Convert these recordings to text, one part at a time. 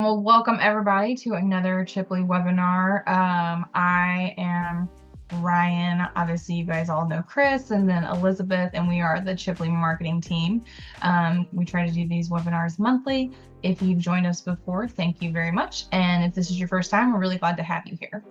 Well, welcome everybody to another Chipley webinar. I am Ryan. Obviously, you guys all know Chris and then Elizabeth, and we are the Chipley marketing team. We try to do these webinars monthly. If you've joined us before, thank you very much. And if this is your first time, we're really glad to have you here.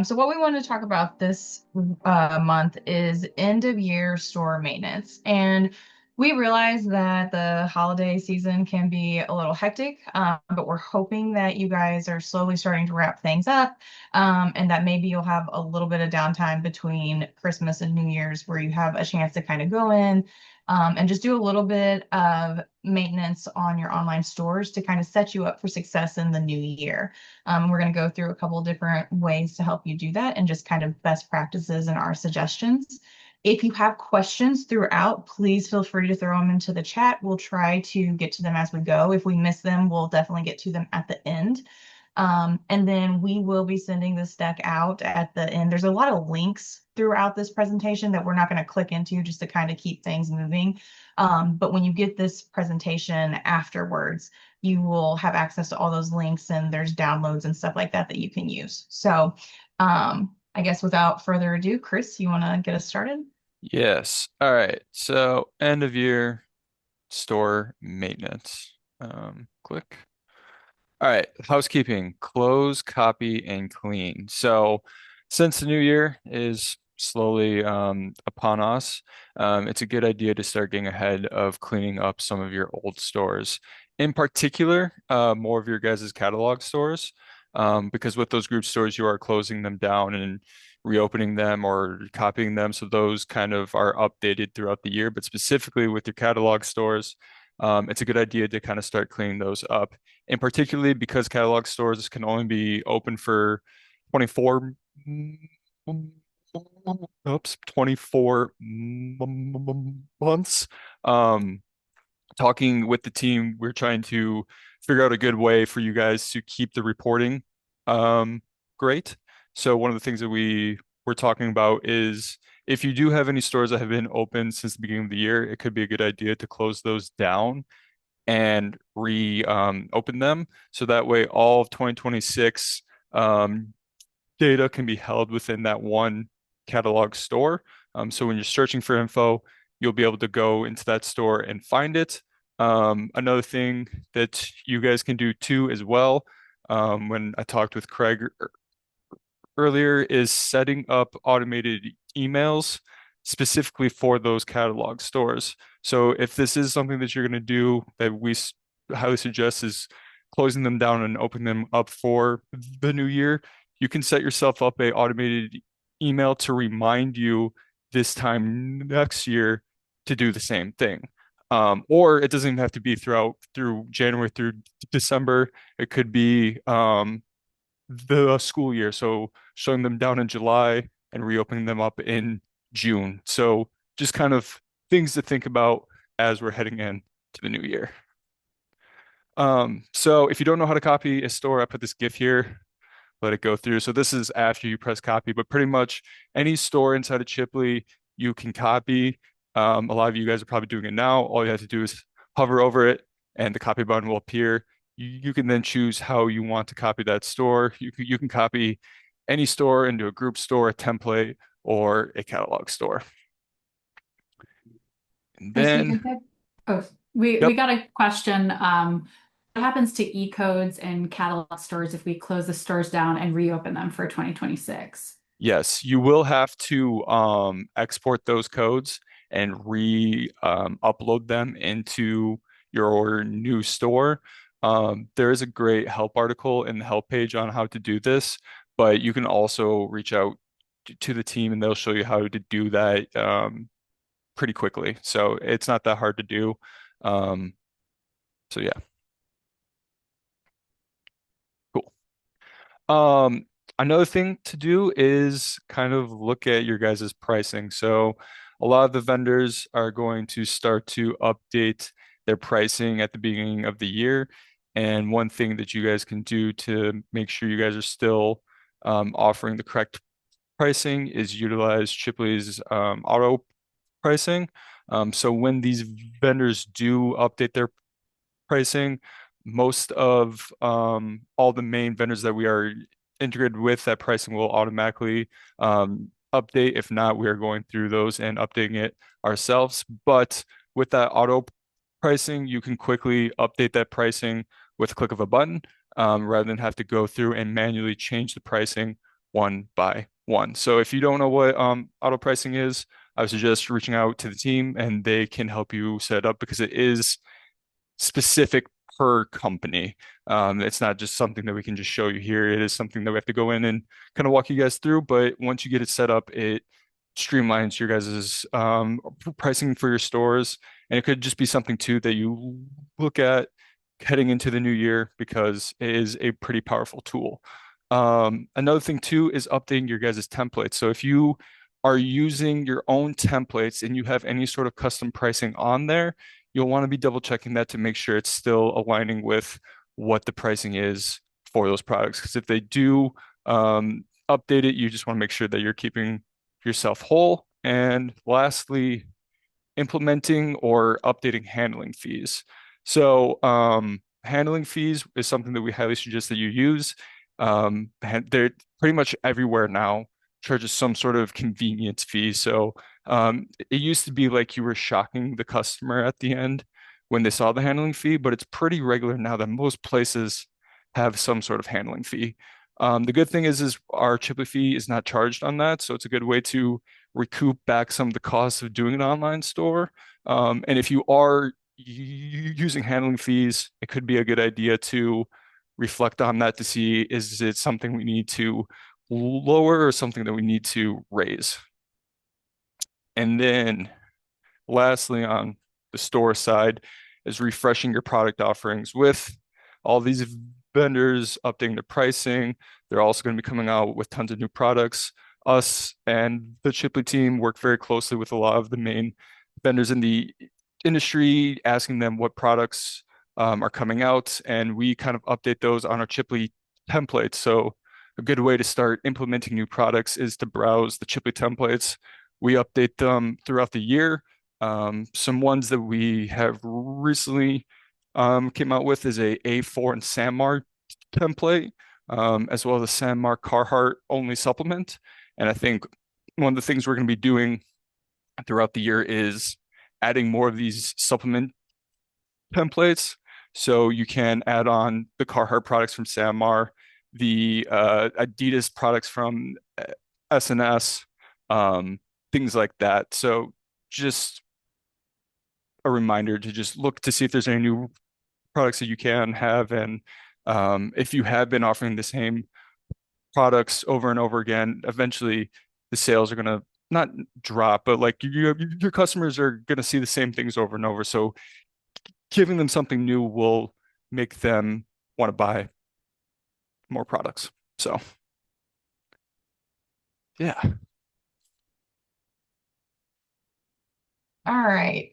So what we want to talk about this month is end of year store maintenance. And we realize that the holiday season can be a little hectic, but we're hoping that you guys are slowly starting to wrap things up, and that maybe you'll have a little bit of downtime between Christmas and New Year's where you have a chance to kind of go in and just do a little bit of maintenance on your online stores to kind of set you up for success in the new year. We're going to go through a couple different ways to help you do that and just kind of best practices and our suggestions. If you have questions throughout, please feel free to throw them into the chat. We'll try to get to them as we go. If we miss them, we'll definitely get to them at the end. And then we will be sending this deck out at the end. There's a lot of links throughout this presentation that we're not going to click into just to kind of keep things moving. But when you get this presentation afterwards, you will have access to all those links and there's downloads and stuff like that that you can use. So I guess without further ado, Chris, you want to get us started? Yes. All right. So end of year store maintenance. Click. All right. Housekeeping, close, copy, and clean. So since the new year is slowly upon us, it's a good idea to start getting ahead of cleaning up some of your old stores. In particular, more of your guys' catalog stores, because with those group stores, you are closing them down and reopening them or copying them. So those kind of are updated throughout the year. But specifically with your catalog stores, it's a good idea to kind of start cleaning those up. And particularly because catalog stores can only be open for 24 24 months. Talking with the team, we're trying to figure out a good way for you guys to keep the reporting great. So one of the things that we were talking about is if you do have any stores that have been open since the beginning of the year, it could be a good idea to close those down and re open them. So that way all of 2026 data can be held within that one catalog store. So when you're searching for info, you'll be able to go into that store and find it. Another thing that you guys can do too as well, when I talked with Craig earlier, is setting up automated emails specifically for those catalog stores. So if this is something that you're going to do, that we highly suggest is closing them down and opening them up for the new year, you can set yourself up a automated email to remind you this time next year to do the same thing. Or it doesn't even have to be through January through December. It could be the school year. So shutting them down in July and reopening them up in June. So just kind of things to think about as we're heading in to the new year. So if you don't know how to copy a store, I put this GIF here, let it go through. So this is after you press copy, but pretty much any store inside of Chipley you can copy. A lot of you guys are probably doing it now. All you have to do is hover over it and the copy button will appear. You can then choose how you want to copy that store. You can copy any store into a group store, a template, or a catalog store. And Chris, do you then, think that? Oh, we yep, got a question. What happens to e-codes and catalog stores if we close the stores down and reopen them for 2026? yes, you will have to export those codes and re upload them into your new store. There is a great help article in the help page on how to do this, but you can also reach out to the team and they'll show you how to do that pretty quickly. So it's not that hard to do. Um, so yeah, cool. Another thing to do is kind of look at your guys' pricing. So a lot of the vendors are going to start to update their pricing at the beginning of the year. And one thing that you guys can do to make sure you guys are still offering the correct pricing is utilize Chipley's auto pricing. So when these vendors do update their pricing, most of all the main vendors that we are integrated with, that pricing will automatically update. If not, we are going through those and updating it ourselves. But with that auto pricing, you can quickly update that pricing with a click of a button, rather than have to go through and manually change the pricing one by one. So if you don't know what auto pricing is, I would suggest reaching out to the team and they can help you set it up because it is specific per company. It's not just something that we can just show you here. It is something that we have to go in and kind of walk you guys through. But once you get it set up, it streamlines your guys' pricing for your stores. And it could just be something too that you look at heading into the new year because it is a pretty powerful tool. Another thing too is updating your guys' templates. So if you are using your own templates and you have any sort of custom pricing on there, you'll want to be double checking that to make sure it's still aligning with what the pricing is for those products. Because if they do update it, you just want to make sure that you're keeping yourself whole. And lastly, implementing or updating handling fees. So, handling fees is something that we highly suggest that you use. They're pretty much everywhere now charges some sort of convenience fee. So, it used to be like you were shocking the customer at the end when they saw the handling fee, but it's pretty regular now that most places have some sort of handling fee. The good thing is our Chipley fee is not charged on that, so it's a good way to recoup back some of the costs of doing an online store. And if you are using handling fees, it could be a good idea to reflect on that to see is it something we need to lower or something that we need to raise. And then lastly, on the store side, is refreshing your product offerings with all these vendors updating the pricing. They're also going to be coming out with tons of new products. Us and the Chipley team work very closely with a lot of the main vendors in the industry, asking them what products are coming out, and we kind of update those on our Chipley templates. So a good way to start implementing new products is to browse the Chipley templates. We update them throughout the year. Some ones that we have recently came out with is a A4 and SanMar template, as well as a SanMar Carhartt only supplement. And I think one of the things we're going to be doing throughout the year is adding more of these supplement templates. So you can add on the Carhartt products from SanMar, the Adidas products from SNS, things like that. So just a reminder to just look to see if there's any new products that you can have. And if you have been offering the same products over and over again, eventually the sales are going to not drop, but like your customers are going to see the same things over and over. So giving them something new will make them want to buy more products. So, yeah. All right.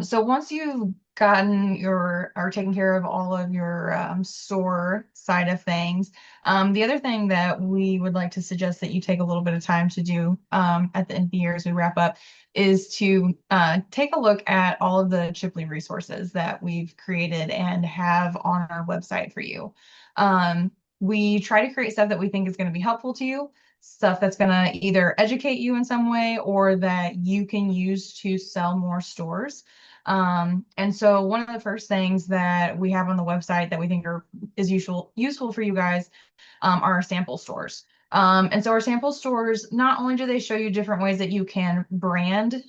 So once you've gotten your or taken care of all of your store side of things, the other thing that we would like to suggest that you take a little bit of time to do at the end of the year as we wrap up is to take a look at all of the Chipley resources that we've created and have on our website for you. We try to create stuff that we think is going to be helpful to you, stuff that's going to either educate you in some way or that you can use to sell more stores. And so one of the first things that we have on the website that we think is useful for you guys are our sample stores. And so our sample stores, not only do they show you different ways that you can brand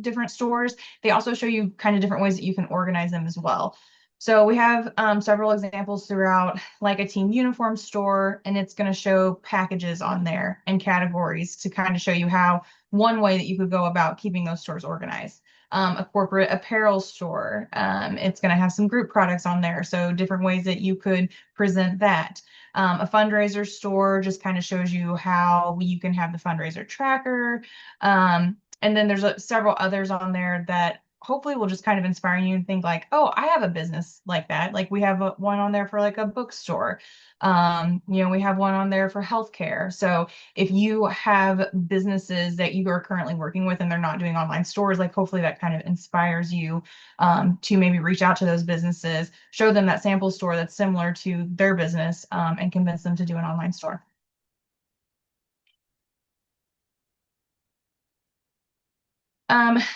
different stores, they also show you kind of different ways that you can organize them as well. So we have several examples throughout, like a team uniform store, and it's going to show packages on there and categories to kind of show you how one way that you could go about keeping those stores organized. A corporate apparel store, it's going to have some group products on there, so different ways that you could present that. A fundraiser store just kind of shows you how you can have the fundraiser tracker. And then there's several others on there that hopefully will just kind of inspire you and think like, oh, I have a business like that. Like we have one on there for like a bookstore. We have one on there for healthcare. So if you have businesses that you are currently working with and they're not doing online stores, like hopefully that kind of inspires you to maybe reach out to those businesses, show them that sample store that's similar to their business, and convince them to do an online store.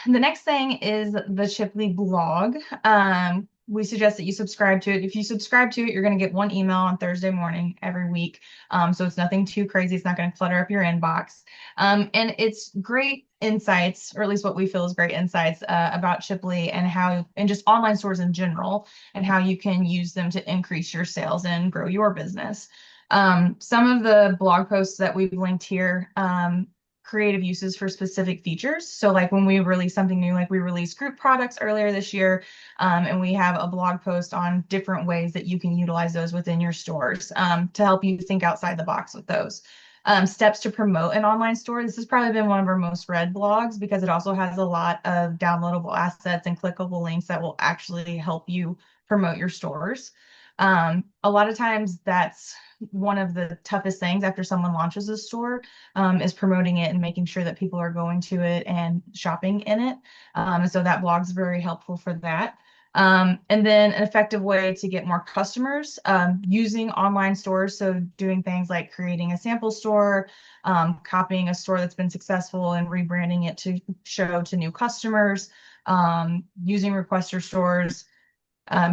The next thing is the Chipley blog. We suggest that you subscribe to it. If you subscribe to it, you're going to get one email on Thursday morning every week. So it's nothing too crazy. It's not going to clutter up your inbox. And it's great insights, or at least what we feel is great insights about Chipley and just online stores in general, and how you can use them to increase your sales and grow your business. Some of the blog posts that we've linked here creative uses for specific features. So like when we release something new, like we released group products earlier this year, and we have a blog post on different ways that you can utilize those within your stores to help you think outside the box with those. Steps to promote an online store. This has probably been one of our most read blogs because it also has a lot of downloadable assets and clickable links that will actually help you promote your stores. A lot of times that's one of the toughest things after someone launches a store, is promoting it and making sure that people are going to it and shopping in it. So that blog's very helpful for that. And then an effective way to get more customers, using online stores. So doing things like creating a sample store, copying a store that's been successful and rebranding it to show to new customers, using requester stores,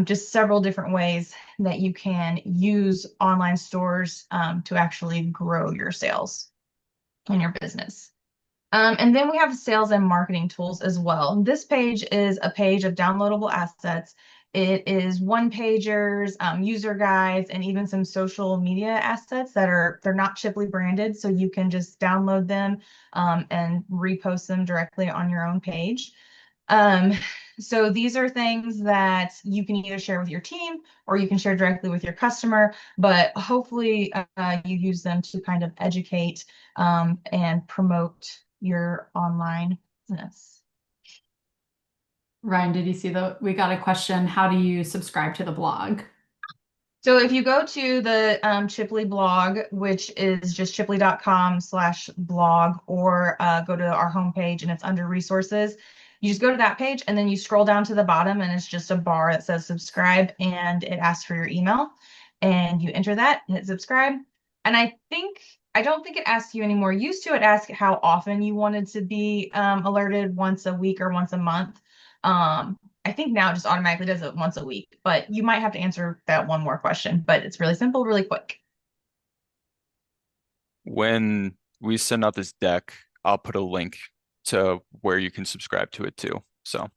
just several different ways that you can use online stores to actually grow your sales in your business. And then we have sales and marketing tools as well. This page is a page of downloadable assets. It is one pagers, user guides, and even some social media assets they're not Chipley branded, so you can just download them and repost them directly on your own page. So these are things that you can either share with your team or you can share directly with your customer, but hopefully you use them to kind of educate and promote your online business. Ryan, did you see we got a question, how do you subscribe to the blog? So if you go to the Chipley blog, which is just chipley.com/blog, or go to our homepage and it's under resources, you just go to that page and then you scroll down to the bottom and it's just a bar that says subscribe and it asks for your email and you enter that and hit subscribe. And I don't think it asks you anymore. Used to it ask how often you wanted to be alerted, once a week or once a month. I think now it just automatically does it once a week, but you might have to answer that one more question, but it's really simple, really quick. When we send out this deck, I'll put a link to where you can subscribe to it too. So,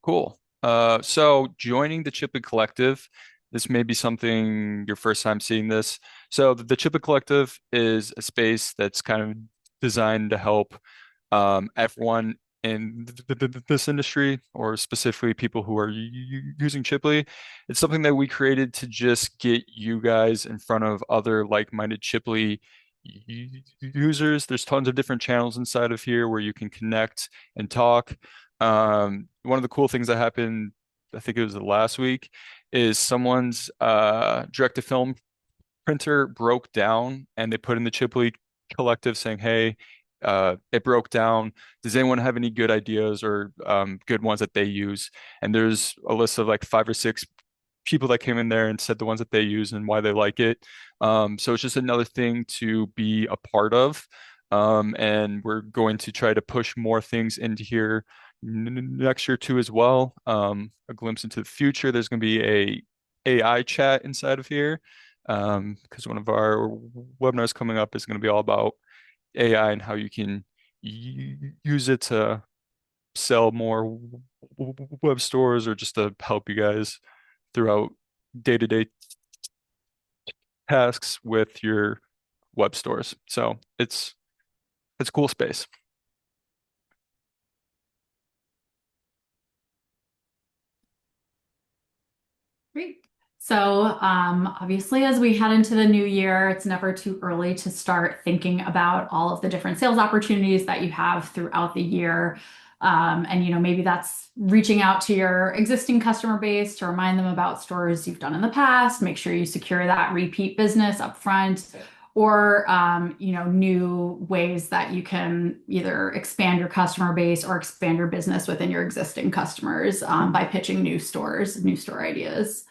cool. So joining the Chipley Collective, this may be something your first time seeing this. So the Chipley Collective is a space that's kind of designed to help everyone in this industry, or specifically people who are using Chipley. It's something that we created to just get you guys in front of other like-minded Chipley users. There's tons of different channels inside of here where you can connect and talk. One of the cool things that happened, I think it was the last week, is someone's direct-to-film printer broke down and they put in the Chipley Collective saying, hey, it broke down. Does anyone have any good ideas or good ones that they use? And there's a list of like 5 or 6 people that came in there and said the ones that they use and why they like it. So it's just another thing to be a part of. And we're going to try to push more things into here next year too as well. A glimpse into the future. There's going to be a AI chat inside of here, because one of our webinars coming up is going to be all about AI and how you can use it to sell more web stores or just to help you guys throughout day-to-day tasks with your web stores. So it's a cool space. Great. So, obviously, as we head into the new year, it's never too early to start thinking about all of the different sales opportunities that you have throughout the year. And, maybe that's reaching out to your existing customer base to remind them about stores you've done in the past, make sure you secure that repeat business up front, or, new ways that you can either expand your customer base or expand your business within your existing customers, by pitching new stores, new store ideas.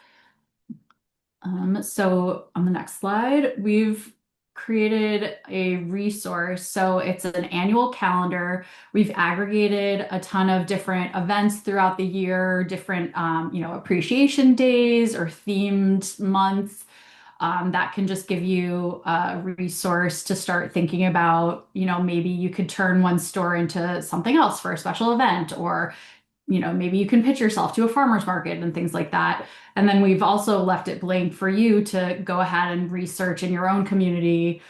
So on the next slide, we've created a resource. So it's an annual calendar. We've aggregated a ton of different events throughout the year, different, appreciation days or themed months. That can just give you a resource to start thinking about, maybe you could turn one store into something else for a special event, or maybe you can pitch yourself to a farmer's market and things like that. And then we've also left it blank for you to go ahead and research in your own community,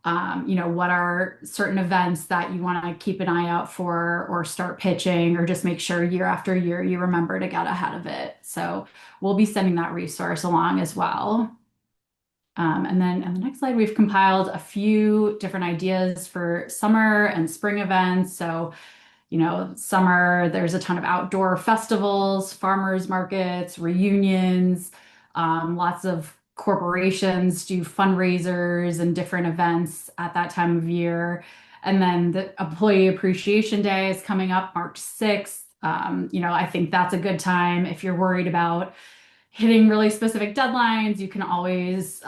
what are certain events that you want to keep an eye out for or start pitching, or just make sure year after year you remember to get ahead of it. So we'll be sending that resource along as well. And then on the next slide, we've compiled a few different ideas for summer and spring events. So summer, there's a ton of outdoor festivals, farmers markets, reunions, lots of corporations do fundraisers and different events at that time of year. And then the Employee Appreciation Day is coming up March 6th. I think that's a good time if you're worried about hitting really specific deadlines. You can always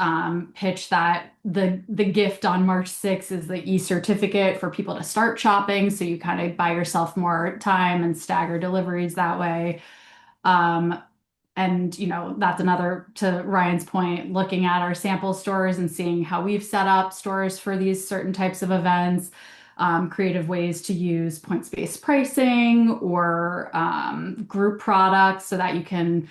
pitch that the gift on March 6th is the e-certificate for people to start shopping. So you kind of buy yourself more time and stagger deliveries that way. And that's another, to Ryan's point, looking at our sample stores and seeing how we've set up stores for these certain types of events. Creative ways to use points-based pricing or group products so that you can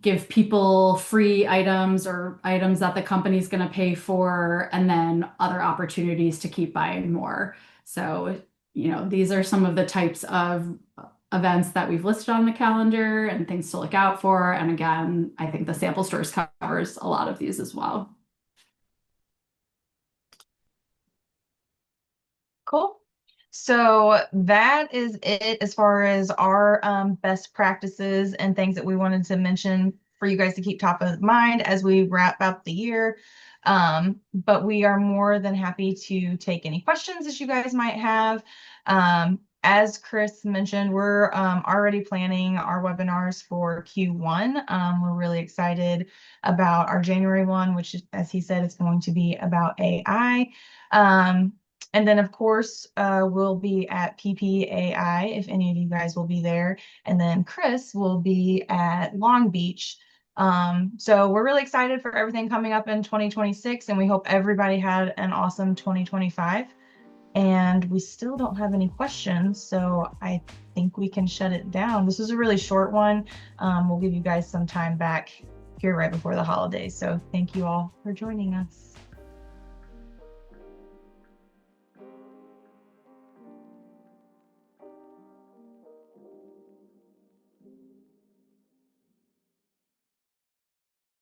give people free items or items that the company's going to pay for, and then other opportunities to keep buying more. So, these are some of the types of events that we've listed on the calendar and things to look out for. And again, I think the sample stores covers a lot of these as well. Cool. So that is it as far as our best practices and things that we wanted to mention for you guys to keep top of mind as we wrap up the year. But we are more than happy to take any questions that you guys might have. As Chris mentioned, we're already planning our webinars for Q1. We're really excited about our January one, which, as he said, is going to be about AI. And then, of course, we'll be at PPAI if any of you guys will be there. And then Chris will be at Long Beach. So we're really excited for everything coming up in 2026, and we hope everybody had an awesome 2025. And we still don't have any questions, so I think we can shut it down. This is a really short one. We'll give you guys some time back here right before the holidays. So thank you all for joining us.